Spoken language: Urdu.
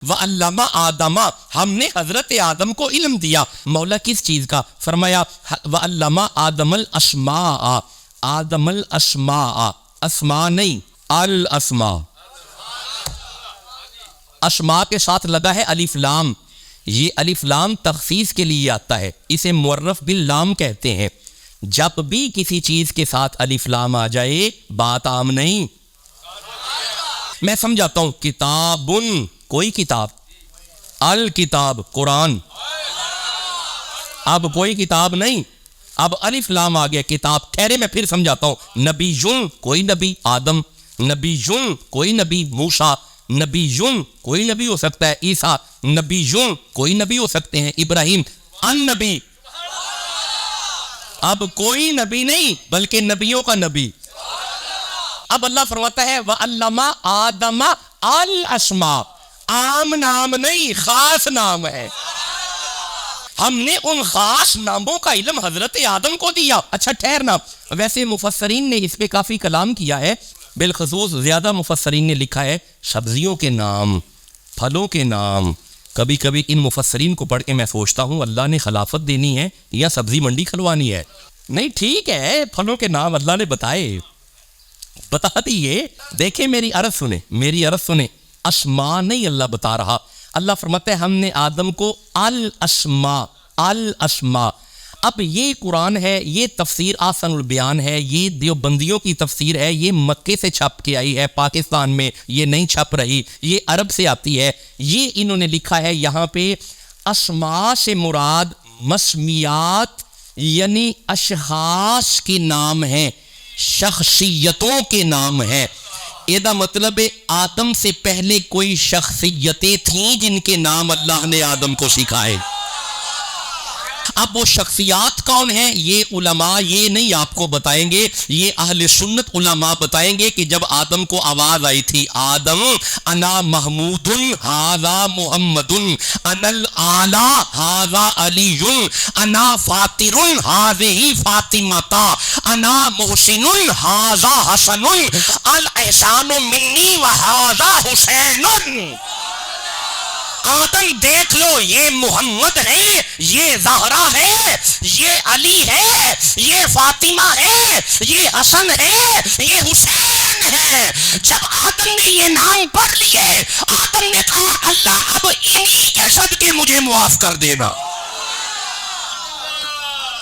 وَعَلَّمَ آدَمَ، ہم نے حضرت آدم کو علم دیا۔ مولا کس چیز کا؟ فرمایا وَعَلَّمَ آدَمَ الْأَسْمَاءَ، آدم الاسماء، اسماء نہیں الاسماء، اسماء کے ساتھ لگا ہے الف لام، یہ الف لام تخصیص کے لیے آتا ہے، اسے معرف باللام کہتے ہیں۔ جب بھی کسی چیز کے ساتھ الف لام آ جائے بات عام نہیں۔ میں سمجھاتا ہوں، کتابن کوئی کتاب، الکتاب قرآن، اب کوئی کتاب نہیں، اب الف لام آ گیا کتاب۔ ٹھہرے میں پھر سمجھاتا ہوں، نبی کوئی نبی آدم، نبی کوئی نبی موسیٰ، نبی کوئی نبی ہو سکتا ہے عیسیٰ، نبی کوئی نبی ہو سکتے ہیں ابراہیم، النبی اب کوئی نبی نہیں بلکہ نبیوں کا نبی۔ اب اللہ فرماتا ہے وَعَلَّمَ آدَمَ الْأَسْمَاءَ، عام نام نہیں خاص نام ہے، ہم نے ان خاص ناموں کا علم حضرت آدم کو دیا۔ اچھا ٹھہرنا، ویسے مفسرین نے اس پہ کافی کلام کیا ہے، بالخصوص زیادہ مفسرین نے لکھا ہے سبزیوں کے نام، پھلوں کے نام۔ کبھی کبھی ان مفسرین کو پڑھ کے میں سوچتا ہوں اللہ نے خلافت دینی ہے یا سبزی منڈی کھلوانی ہے؟ نہیں ٹھیک ہے، پھلوں کے نام اللہ نے بتائے، بتا دیے۔ دیکھیں میری عرض سنیں، اسماء نہیں اللہ بتا رہا، اللہ فرماتا ہے ہم نے آدم کو الاسماء، الاسماء۔ اب یہ قرآن ہے، یہ تفسیر آسن البیان ہے، یہ دیوبندیوں کی تفسیر ہے، یہ مکے سے چھپ کے آئی ہے، پاکستان میں یہ نہیں چھپ رہی، یہ عرب سے آتی ہے۔ یہ انہوں نے لکھا ہے یہاں پہ اسماء سے مراد مسمیات یعنی اشخاص کے نام ہیں، شخصیتوں کے نام ہیں۔ یہ مطلب آدم سے پہلے کوئی شخصیتیں تھیں جن کے نام اللہ نے آدم کو سکھائے۔ اب وہ شخصیات کون ہیں؟ یہ علماء یہ نہیں آپ کو بتائیں گے، یہ اہل سنت علماء بتائیں گے کہ جب آدم کو آواز آئی تھی آدم انا محمود ھذا محمد، انا الاعلی ھذا علی، انا فاطر ھذہ فاطمہ، انا محسن ھذا حسن، الاحسان منی وھذا حسین۔ آدم دیکھ لو، یہ محمد ہے، یہ زہرا ہے، یہ علی ہے، یہ فاطمہ ہے، یہ حسن ہے، یہ حسین ہے۔ جب آدم نے یہ نام پڑھ لیے، آدم نے کہا اللہ اب انہی کے صدقے مجھے معاف کر دینا۔